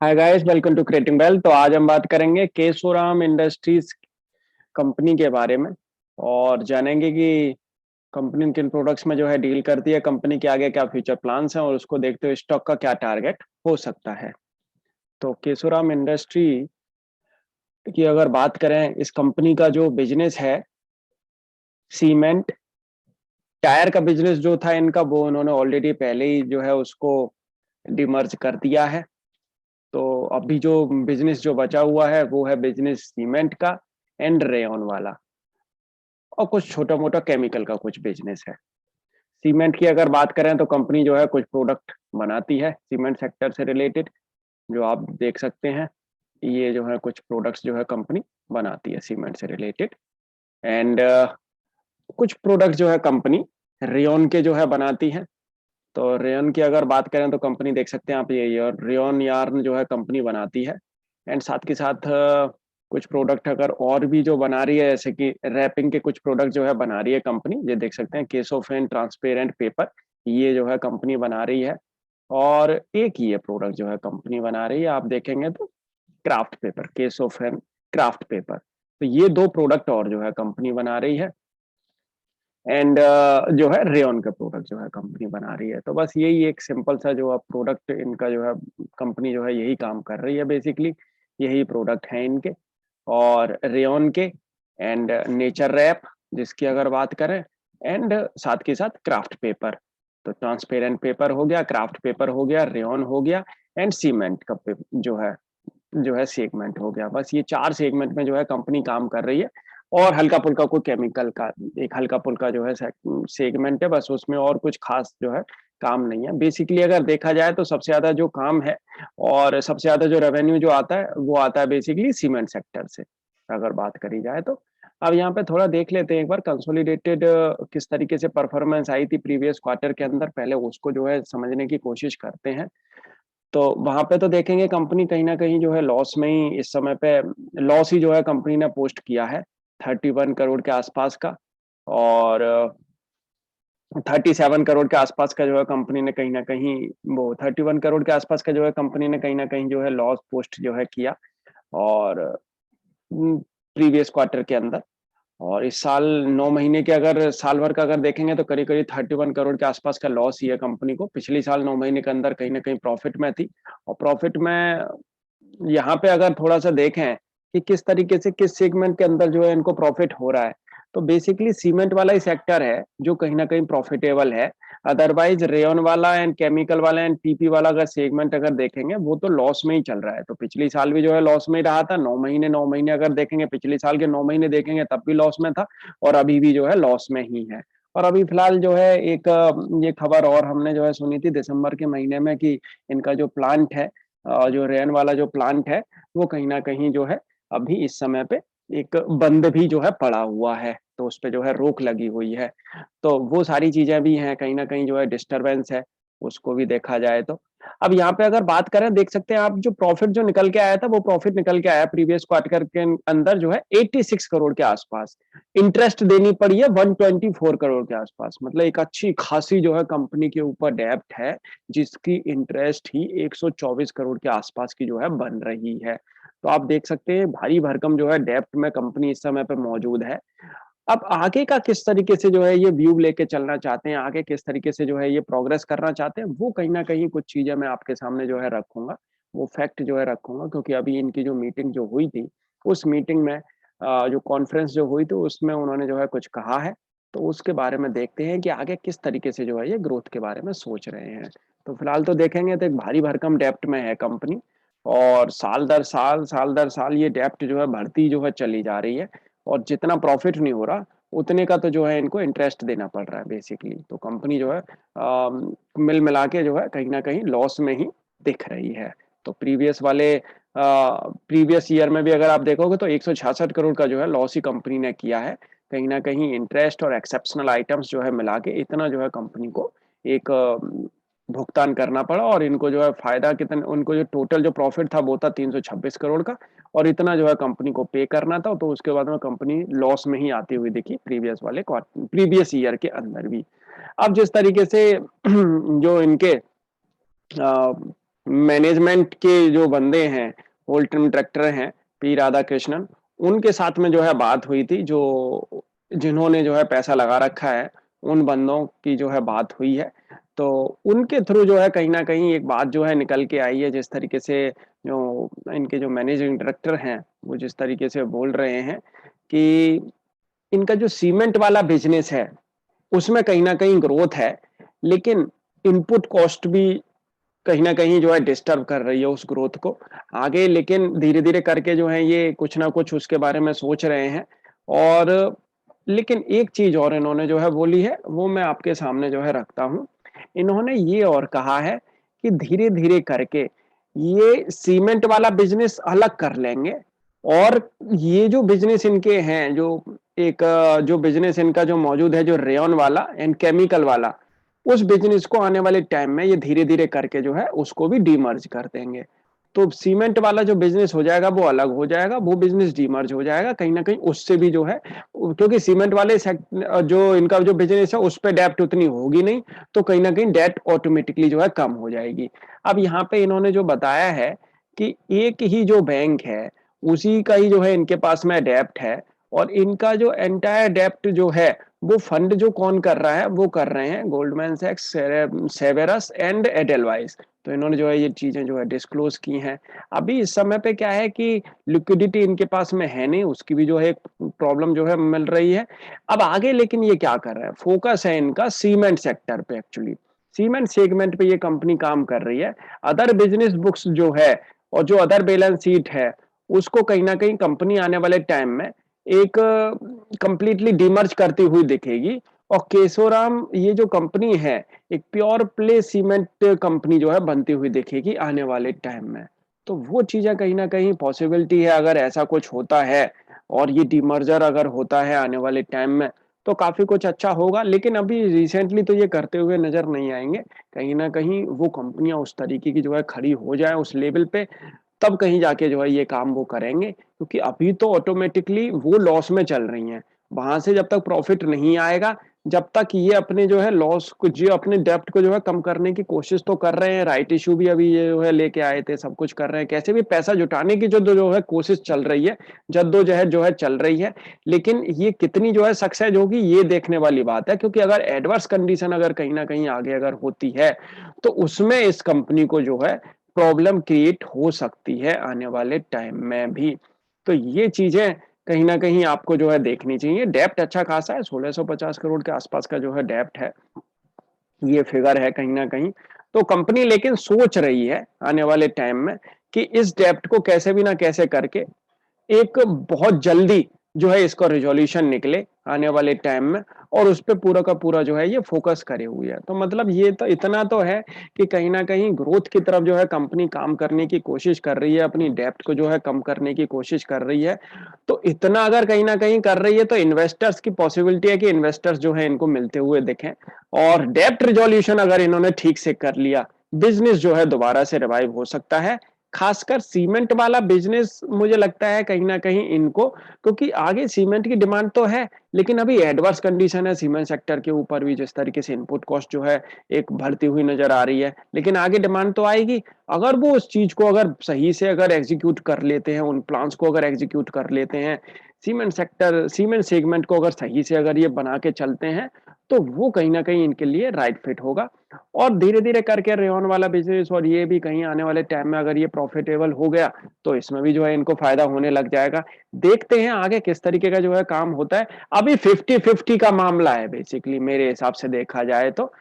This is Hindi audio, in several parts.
Hi guys, welcome to creating wealth. तो आज हम बात करेंगे केशोराम इंडस्ट्रीज कंपनी के बारे में और जानेंगे कि कंपनी किन प्रोडक्ट्स में जो है डील करती है, कंपनी के आगे क्या फ्यूचर प्लान्स हैं और उसको देखते हुए स्टॉक का क्या टारगेट हो सकता है। तो केशोराम इंडस्ट्री की अगर बात करें, इस कंपनी का जो बिजनेस है सीमेंट टायर का बिजनेस जो था इनका, वो उन्होंने ऑलरेडी पहले ही जो है उसको डिमर्ज कर दिया है। तो अभी जो बिजनेस जो बचा हुआ है वो है बिजनेस सीमेंट का एंड रेयन वाला, और कुछ छोटा मोटा केमिकल का कुछ बिजनेस है। सीमेंट की अगर बात करें तो कंपनी जो है कुछ प्रोडक्ट बनाती है सीमेंट सेक्टर से रिलेटेड, जो आप देख सकते हैं। ये जो है कुछ प्रोडक्ट्स जो है कंपनी बनाती है सीमेंट से रिलेटेड। एंड कुछ प्रोडक्ट जो है कंपनी रेयन के जो है बनाती है। तो रेयन की अगर बात करें तो कंपनी देख सकते हैं आप, ये रेयन यार्न जो है कंपनी बनाती है। एंड साथ के साथ कुछ प्रोडक्ट अगर और भी जो बना रही है, जैसे कि रैपिंग के कुछ प्रोडक्ट जो है बना रही है कंपनी। ये देख सकते हैं केसोफेन ट्रांसपेरेंट पेपर, ये जो है कंपनी बना रही है। और एक ये प्रोडक्ट जो है कंपनी बना रही है, आप देखेंगे तो क्राफ्ट पेपर, केसोफेन क्राफ्ट पेपर। तो ये दो प्रोडक्ट और जो है कंपनी बना रही है। एंड जो है रेयन का प्रोडक्ट जो है कंपनी बना रही है। तो बस यही एक सिंपल सा जो अब प्रोडक्ट इनका जो है, कंपनी जो है यही काम कर रही है बेसिकली। यही प्रोडक्ट है इनके और रेयन के एंड नेचर रैप जिसकी अगर बात करें, एंड साथ के साथ क्राफ्ट पेपर। तो ट्रांसपेरेंट पेपर हो गया, क्राफ्ट पेपर हो गया, रेयन हो गया, एंड सीमेंट का जो है सेगमेंट हो गया। बस ये चार सेगमेंट में जो है कंपनी काम कर रही है। और हल्का पुल्का कोई केमिकल का एक हल्का पुल्का जो है सेगमेंट है, बस उसमें और कुछ खास जो है काम नहीं है। बेसिकली अगर देखा जाए तो सबसे ज्यादा जो काम है और सबसे ज्यादा जो रेवेन्यू जो आता है वो आता है बेसिकली सीमेंट सेक्टर से, अगर बात करी जाए तो। अब यहाँ पे थोड़ा देख लेते हैं एक बार कंसोलिडेटेड किस तरीके से परफॉर्मेंस आई थी प्रीवियस क्वार्टर के अंदर, पहले उसको जो है समझने की कोशिश करते हैं। तो वहां पे तो देखेंगे कंपनी कहीं ना कहीं जो है लॉस में ही इस समय पे, लॉस ही जो है कंपनी ने पोस्ट किया है 31 करोड़ के आसपास का। और 37 करोड़ के आसपास का जो है कंपनी ने कहीं ना कहीं, वो 31 करोड़ के आसपास का जो है कंपनी ने कहीं ना कहीं जो है लॉस पोस्ट जो है किया। और प्रीवियस क्वार्टर के अंदर, और इस साल 9 महीने के अगर साल भर का अगर देखेंगे तो करीब करीब 31 करोड़ के आसपास का लॉस ही है कंपनी को। पिछली साल 9 महीने के अंदर कहीं ना कहीं प्रॉफिट में थी। और प्रॉफिट में यहाँ पे अगर थोड़ा सा देखें कि किस तरीके से किस सेगमेंट के अंदर जो है इनको प्रॉफिट हो रहा है, तो बेसिकली सीमेंट वाला ही सेक्टर है जो कहीं ना कहीं प्रॉफिटेबल है। अदरवाइज रेयन वाला एंड केमिकल वाला एंड पीपी वाला अगर सेगमेंट अगर देखेंगे वो तो लॉस में ही चल रहा है। तो पिछली साल भी जो है लॉस में ही रहा था। 9 महीने अगर देखेंगे, पिछले साल के 9 महीने देखेंगे तब भी लॉस में था, और अभी भी जो है लॉस में ही है। और अभी फिलहाल जो है एक ये खबर और हमने जो है सुनी थी दिसंबर के महीने में कि इनका जो प्लांट है, जो रेन वाला जो प्लांट है, वो कहीं ना कहीं जो है अभी इस समय पे एक बंद भी जो है पड़ा हुआ है। तो उस पे जो है रोक लगी हुई है। तो वो सारी चीजें भी हैं, कहीं ना कहीं जो है डिस्टरबेंस है, उसको भी देखा जाए तो। अब यहाँ पे अगर बात करें, देख सकते हैं आप, जो प्रॉफिट जो निकल के आया था वो प्रॉफिट निकल के आया प्रीवियस क्वार्टर के अंदर जो है 86 करोड़ के आसपास। इंटरेस्ट देनी पड़ी है 124 करोड़ के आसपास। मतलब एक अच्छी खासी जो है कंपनी के ऊपर डेब्ट है, जिसकी इंटरेस्ट ही 124 करोड़ के आसपास की जो है बन रही है। तो आप देख सकते हैं भारी भरकम जो है डेब्ट में कंपनी इस समय पे मौजूद है। अब आगे का किस तरीके से जो है ये व्यू लेके चलना चाहते हैं, आगे किस तरीके से जो है ये प्रोग्रेस करना चाहते हैं, वो कहीं ना कहीं कुछ चीजें मैं आपके सामने जो है रखूंगा। वो फैक्ट जो है रखूंगा, क्योंकि अभी इनकी जो मीटिंग जो हुई थी, उस मीटिंग में जो कॉन्फ्रेंस जो हुई थी उसमें उन्होंने जो है कुछ कहा है। तो उसके बारे में देखते हैं कि आगे किस तरीके से जो है ये ग्रोथ के बारे में सोच रहे हैं। तो फिलहाल तो देखेंगे तो एक भारी भरकम डेप्ट में है कंपनी, और साल दर साल ये डेप्ट जो है बढ़ती जो है चली जा रही है। और जितना प्रॉफिट नहीं हो रहा उतने का तो जो है इनको इंटरेस्ट देना पड़ रहा है बेसिकली। तो कंपनी जो है मिल मिला के जो है कहीं ना कहीं लॉस में ही दिख रही है। तो प्रीवियस ईयर में भी अगर आप देखोगे तो 166 करोड़ का जो है लॉस ही कंपनी ने किया है। कहीं ना कहीं इंटरेस्ट और एक्सेप्शनल आइटम्स जो है मिला के इतना जो है कंपनी को एक भुगतान करना पड़ा। और इनको जो है फायदा कितना, उनको जो टोटल जो प्रॉफिट था वो था 326 करोड़ का, और इतना जो है कंपनी को पे करना था। तो उसके बाद में कंपनी लॉस में ही आती हुई दिखी प्रीवियस ईयर के अंदर भी। अब जिस तरीके से जो इनके मैनेजमेंट के जो बंदे हैं, होल टाइम डायरेक्टर हैं, पी राधाकृष्णन, उनके साथ में जो है बात हुई थी, जो जिन्होंने जो है पैसा लगा रखा है, उन बंदों की जो है बात हुई है। तो उनके थ्रू जो है कहीं न कहीं एक बात जो है निकल के आई है, जिस तरीके से जो इनके जो मैनेजिंग डायरेक्टर हैं, वो जिस तरीके से बोल रहे हैं कि इनका जो सीमेंट वाला बिज़नेस है, उसमें कहीं न कहीं ग्रोथ है, लेकिन इनपुट कॉस्ट भी कहीं न कहीं जो है डिस्टर्ब कर रही है उस ग्रोथ को। आगे लेकिन धीरे-धीरे करके जो है ये कुछ न कुछ उसके बारे में सोच रहे हैं और लेकिन एक चीज़ और इन्होंने जो है बोली है, वो मैं आपके सामने जो है रखता हूँ। इन्होंने ये और कहा है कि धीरे-धीरे करके ये सीमेंट वाला बिज़नेस अलग कर लेंगे और ये जो बिज़नेस इनके हैं, जो बिज़नेस इनका जो मौजूद है, जो रेयन वाला एंड केमिकल वाला, उस बिज़नेस को आने वाले टाइम में ये धीरे-धीरे करके जो है उसको भी डीमर्ज कर देंगे। तो सीमेंट वाला जो बिज़नेस हो जाएगा वो अलग हो जाएगा, वो बिज़नेस डीमर्ज हो जाएगा कहीं न कहीं उससे भी जो है क्योंकि सीमेंट वाले जो इनका जो बिज़नेस है उस पे डेब्ट उतनी होगी नहीं, तो कहीं न कहीं डेब्ट ऑटोमेटिकली जो है कम हो जाएगी। अब यहाँ पे इन्होंने जो बताया है कि एक ही जो बैंक है, उसी का ही जो है इनके पास में डेब्ट है और इनका जो एंटायर डेब्ट जो है वो फंड जो कौन कर रहा है, वो कर रहे हैं गोल्डमैन सैक्स, सेवेरस एंड एडेलवाइस। तो इन्होंने जो है ये चीज़ें जो है डिस्क्लोज़ की हैं। अभी इस समय पे क्या है कि लिक्विडिटी इनके पास में है नहीं, उसकी भी जो है एक प्रॉब्लम जो है मिल रही है। अब आगे लेकिन ये क्या कर रहा है, फ़ोकस है इनका सीमेंट सेक्टर पे एक्चुअली। सीमेंट सेगमेंट पे ये कंपनी काम कर रही है। अदर बिज़नेस बुक्स जो है और जो अदर बैलेंस शीट है, उसको कहीं न कहीं कंपनी आने वाले टाइम में एक कंप्लीटली डिमर्ज करती हुई दिखेगी और केशोराम ये जो कंपनी है, एक प्योर प्ले सीमेंट कंपनी जो है बनती हुई दिखेगी आने वाले टाइम में। तो वो चीज़ें कहीं न कहीं पॉसिबिलिटी है अगर ऐसा कुछ होता है और ये डिमर्जर अगर होता है आने वाले टाइम में, तो काफ़ी कुछ अच्छा होगा। लेकिन अभी रिसेंटली तो ये करते हुए नज़र नहीं आएँगे। कहीं न कहीं वो कंपनियाँ उस तरीके की जो है खड़ी हो जाएँ उस लेवल पे तब कहीं जाके जो है ये काम वो करेंगे, क्योंकि अभी तो ऑटोमैटिकली वो लॉस में चल रही हैं। वहाँ से जब तक प्रॉफ़िट नहीं आएगा, जब तक ये अपने जो है लॉस को जो अपने डेब्ट को जो है कम करने की कोशिश तो कर रहे हैं, राइट इश्यू भी अभी ये जो है लेके आए थे, सब कुछ कर रहे हैं। कैसे भी पैसा जुटाने की जो है कोशिश चल रही है, जद्दोजहद जो है चल रही है। लेकिन ये कितनी जो है सक्सेस होगी ये देखने वाली बात है, क्योंकि अगर एडवर्स कंडीशन अगर कहीं न कहीं आगे अगर होती है, तो उसमें इस कंपनी को जो है प्रॉब्लम क्रिएट हो सकती है आने वाले टाइम में भी। तो ये चीज़ें कहीं न कहीं आपको जो है देखनी चाहिए। डेब्ट अच्छा खासा है, 1650 करोड़ के आसपास का जो है डेब्ट है, ये फिगर है कहीं न कहीं। तो कंपनी लेकिन सोच रही है आने वाले टाइम में कि इस डेब्ट को कैसे भी ना कैसे करके एक बहुत जल्दी जो है इसका रिज़ॉल्यूशन निकले आने वाले टाइम में और उसपे पूरा का पूरा जो है ये फ़ोकस करे हुए है। तो मतलब ये तो इतना तो है कि कहीं न कहीं ग्रोथ की तरफ जो है कंपनी काम करने की कोशिश कर रही है, अपनी डेब्ट को जो है कम करने की कोशिश कर रही है। तो इतना अगर कहीं न कहीं कर रही है तो इन्वेस्टर्स की पॉसिबिलिटी है कि इन्वेस्टर्स जो है इनको मिलते हुए दिखें और डेब्ट रिज़ॉल्यूशन अगर इन्होंने ठीक से कर लिया, बिज़नेस जो है दोबारा से रिवाइव हो सकता है। खासकर सीमेंट वाला बिज़नेस मुझे लगता है कहीं न कहीं इनको क्योंकि आगे सीमेंट की डिमांड तो है, लेकिन अभी एडवर्स कंडीशन है सीमेंट सेक्टर के ऊपर भी जिस तरीके से इनपुट कॉस्ट जो है एक बढ़ती हुई नज़र आ रही है। लेकिन आगे डिमांड तो आएगी, अगर वो उस चीज़ को अगर सही से अगर एग्ज़ीक्यूट कर लेते हैं, उन प्लान्स को अगर एग्ज़ीक्यूट कर लेते हैं, सीमेंट सेगमेंट को अगर सही से अगर ये बना के चलते हैं, तो वो कहीं न कहीं इनके लिए राइट फिट होगा। और धीरे-धीरे करके रेयॉन वाला बिज़नेस और ये भी कहीं आने वाले टाइम में अगर ये प्रॉफ़िटेबल हो गया, तो इसमें भी जो है इनको फ़ायदा होने लग जाएगा। देखते हैं आगे किस तरीके का जो है काम होता है। अभी 50-50 का मामला है बेसिकली मेरे हिसाब से देखा जाए तो।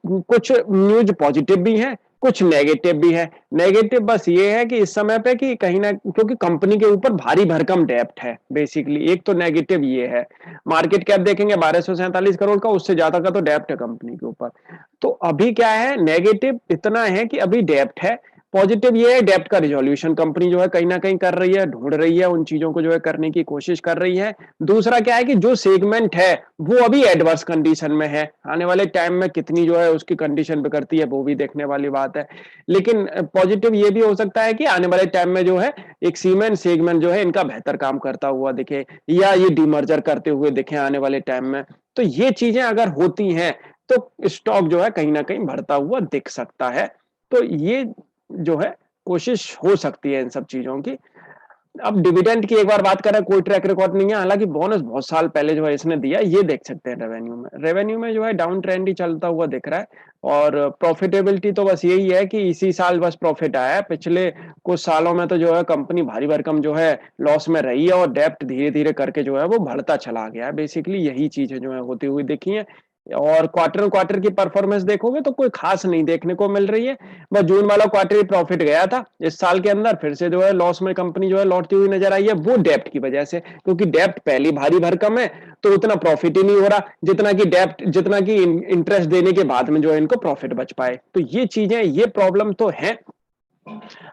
कुछ न्यूज़ पॉज़िटिव भी हैं, कुछ नेगेटिव भी है। नेगेटिव बस ये है कि इस समय पे कि कहीं न क्योंकि कंपनी के ऊपर भारी भरकम डेब्ट है बेसिकली एक तो नेगेटिव ये है। मार्केट कैप देखेंगे 1247 करोड़ का, उससे ज़्यादा का तो डेब्ट है कंपनी के ऊपर। तो अभी क्या है नेगेटिव इतना है कि अभी डेब्ट है, पॉजिटिव ये है डेब्ट का रिज़ॉल्यूशन कंपनी जो है कहीं न कहीं कर रही है, ढूँढ रही है, उन चीज़ों को जो है करने की कोशिश कर रही है। दूसरा क्या है कि जो सेगमेंट है, वो अभी एडवर्स कंडीशन में है। आने वाले टाइम में कितनी जो है उसकी कंडीशन बिगड़ती है, वो भी देखने वाली बात है। लेकिन पॉजिटिव ये भी हो सकता है कि आने वाले टाइम में जो है एक सीमेंट सेगमेंट जो है इनका बेहतर काम करता हुआ दिखे या ये डिमर्जर करते हुए दिखें आने वाले टाइम में। तो ये चीज़ें अगर होती हैं तो स्टॉक जो है कहीं न कहीं बढ़ता हुआ दिख सकता है। तो ये जो है कोशिश हो सकती है इन सब चीज़ों की। अब डिविडेंड की एक बार बात करें, कोई ट्रैक रिकॉर्ड नहीं है, हालाँकि बोनस बहुत साल पहले जो है इसने दिया, ये देख सकते हैं रेवेन्यू में। रेवेन्यू में जो है डाउन ट्रेंड ही चलता हुआ दिख रहा है और प्रॉफिटेबिलिटी तो बस यही है कि इसी साल बस प्रॉफिट आया है, पिछले कुछ सालों में तो जो है कंपनी भारी भरकम जो है लॉस में रही है और डेब्ट धीरे-धीरे करके जो है वो बढ़ता चला गया है। बेसिकली यही चीज़ें जो है होती हुई दिखी हैं और क्वार्टर की परफॉर्मेंस देखोगे तो कोई खास नहीं देखने को मिल रही है। बस जून वाला क्वार्टर ही प्रॉफिट गया था इस साल के अंदर, फिर से जो है लॉस में कंपनी जो है लौटती हुई नजर आई है, वो डेब्ट की वजह से, क्योंकि डेब्ट पहली भारी भरकम है तो उतना प्रॉफिट ही नहीं हो रहा जितना कि इंटरेस्ट देने के बाद में जो है इनको प्रॉफिट बच पाए। तो ये चीजें, ये प्रॉब्लम तो है।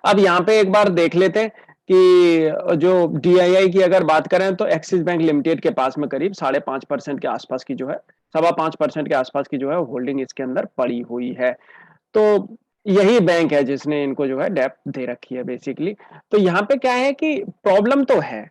अब यहाँ पे एक बार देख लेते हैं कि जो डीआईआई की अगर बात करें तो एक्सिस बैंक लिमिटेड के पास में करीब 5.5% के आसपास की जो है, 5.25% के आसपास की जो है होल्डिंग इसके अंदर पड़ी हुई है। तो यही बैंक है जिसने इनको जो है डेब्ट दे रखी है बेसिकली। तो यहाँ पे क्या है कि प्रॉब्लम तो है,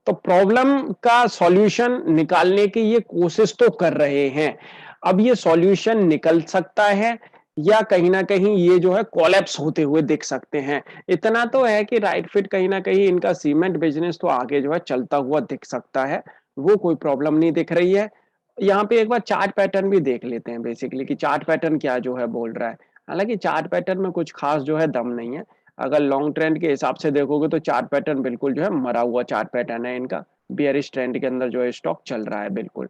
तो प्रॉब्लम का सॉल्यूशन निकालने की ये कोशिश तो कर रहे हैं। अब ये सॉल्यूशन निकल सकता है या कहीं न कहीं ये जो है कोलैप्स होते हुए दिख सकते हैं। इतना तो है कि राइट फिट कहीं न कहीं इनका सीमेंट बिज़नेस तो आगे जो है चलता हुआ दिख सकता है, वो कोई प्रॉब्लम नहीं दिख रही है। यहाँ पे एक बार चार्ट पैटर्न भी देख लेते हैं बेसिकली कि चार्ट पैटर्न क्या जो है बोल रहा है। हालाँकि चार्ट पैटर्न में कुछ खास जो है दम नहीं है। अगर लॉन्ग ट्रेंड के हिसाब से देखोगे तो चार्ट पैटर्न बिल्कुल जो है मरा हुआ चार्ट पैटर्न है इनका। बियरिश ट्रेंड के अंदर जो है स्टॉक चल रहा है बिल्कुल।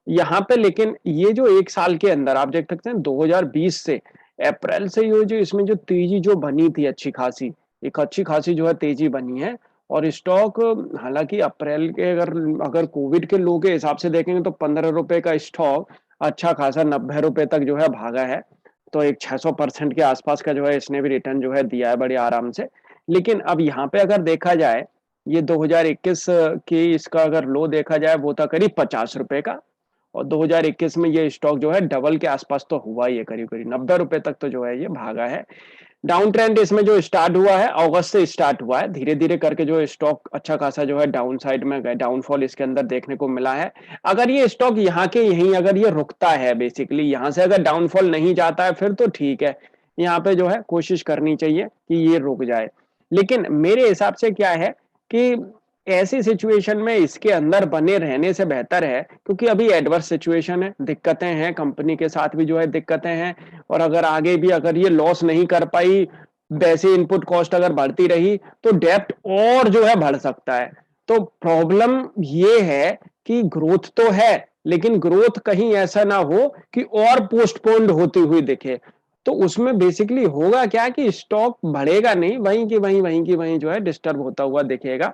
यहाँ पे लेकिन ये जो 1 साल के अंदर आप देख सकते हैं 2020 से अप्रैल से ये जो इसमें जो तेज़ी जो बनी थी अच्छी खासी, एक अच्छी खासी जो है तेज़ी बनी है और स्टॉक, हालाँकि अप्रैल के अगर अगर कोविड के लो के हिसाब से देखेंगे तो ₹15 का स्टॉक अच्छा खासा ₹90 तक जो है भागा है। तो एक 600% के आसपास का जो है इसने भी रिटर्न जो है दिया है बड़े आराम से। लेकिन अब यहाँ पे अगर देखा जाए, ये 2021 की इसका अगर लो देखा जाए वो था करीब ₹50 का और 2021 में ये स्टॉक जो है डबल के आसपास तो हुआ ही है, करीब-करीब ₹90 तक तो जो है ये भागा है। डाउन ट्रेंड इसमें जो स्टार्ट हुआ है, अगस्त से स्टार्ट हुआ है। धीरे-धीरे करके जो स्टॉक अच्छा खासा जो है डाउन साइड में गए, डाउनफॉल इसके अंदर देखने को मिला है। अगर ये स्टॉक यहाँ के यहीं अगर ये रुकता है बेसिकली, यहाँ से अगर डाउनफॉल नहीं जाता है फिर तो ठीक है। यहाँ पे जो है कोशिश करनी चाहिए कि ये रुक जाए। लेकिन मेरे हिसाब से क्या है कि ऐसी सिचुएशन में इसके अंदर बने रहने से बेहतर है, क्योंकि अभी एडवर्स सिचुएशन है, दिक्कतें हैं, कंपनी के साथ भी जो है दिक्कतें हैं और अगर आगे भी अगर ये लॉस नहीं कर पाई, वैसे इनपुट कॉस्ट अगर बढ़ती रही, तो डेब्ट और जो है बढ़ सकता है। तो प्रॉब्लम ये है कि ग्रोथ तो है, लेकिन ग्रोथ कहीं ऐसा ना हो कि और पोस्टपोन्ड होती हुई दिखे। तो उसमें बेसिकली होगा क्या कि स्टॉक बढ़ेगा नहीं, वहीं की वहीं जो है डिस्टर्ब होता हुआ दिखेगा।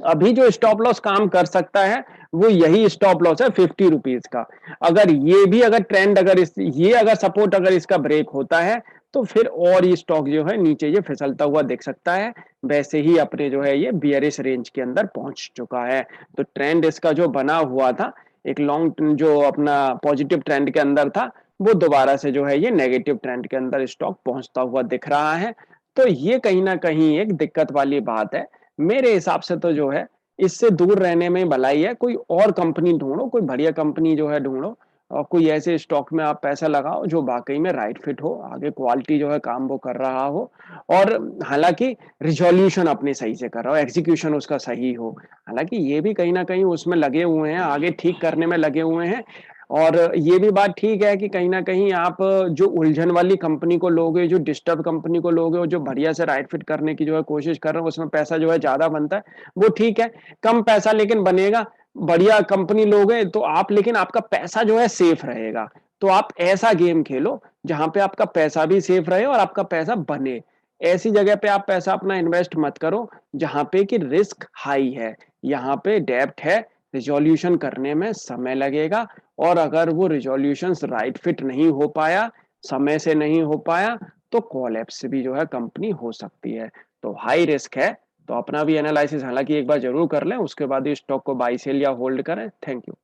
अभी जो स्टॉप लॉस काम कर सकता है, वो यही स्टॉप लॉस है ₹50 का। अगर ये भी अगर ट्रेंड अगर इस ये अगर सपोर्ट अगर इसका ब्रेक होता है, तो फिर और ये स्टॉक जो है नीचे ये फिसलता हुआ दिख सकता है। वैसे ही अपने जो है ये बियरिश रेंज के अंदर पहुँच चुका है। तो ट्रेंड इसका जो बना हुआ था, एक लॉन्ग जो अपना पॉजिटिव ट्रेंड के अंदर था, वो दोबारा से जो है ये नेगेटिव ट्रेंड के अंदर स्टॉक पहुँचता हुआ दिख रहा है। तो ये कहीं न कहीं एक दिक्कत वाली बात है। मेरे हिसाब से तो जो है, इससे दूर रहने में भलाई है, कोई और कंपनी ढूँढो, कोई बढ़िया कंपनी जो है ढूँढो और कोई ऐसे स्टॉक में आप पैसा लगाओ जो वाक़ई में राइट फिट हो, आगे क्वालिटी जो है काम वो कर रहा हो और हालाँकि रिज़ॉल्यूशन अपने सही से कर रहा हो, एग्ज़ीक्यूशन उसका सही हो। हालाँकि ये भी कहीं न कहीं उसमें लगे हुए हैं, आगे ठीक करने में लगे हुए हैं और ये भी बात ठीक है कि कहीं न कहीं आप जो उलझन वाली कंपनी को लोगे, जो डिस्टर्ब कंपनी को लोगे और जो बढ़िया से राइट फिट करने की जो है कोशिश कर रहे हो, उसमें पैसा जो है ज़्यादा बनता है, वो ठीक है। कम पैसा लेकिन बनेगा, बढ़िया कंपनी लोगे तो आप लेकिन आपका पैसा जो है सेफ रहेगा। तो आप ऐसा गेम खेलो, जहाँ पे आपका पैसा भी सेफ रहे और आपका पैसा बने। ऐसी जगह पे आप पैसा अपना इन्वेस्ट मत करो, जहाँ पे कि रिस्क हाई है। यहाँ पे डेब्ट है, रिज़ॉल्यूशन करने में समय लगेगा और अगर वो रिज़ॉल्यूशंस राइट फिट नहीं हो पाया, समय से नहीं हो पाया, तो कोलैप्स भी जो है कंपनी हो सकती है। तो हाई रिस्क है, तो अपना भी एनालिसिस हालाँकि एक बार ज़रूर कर लें, उसके बाद ही स्टॉक को बाय, सेल या होल्ड करें। Thank you.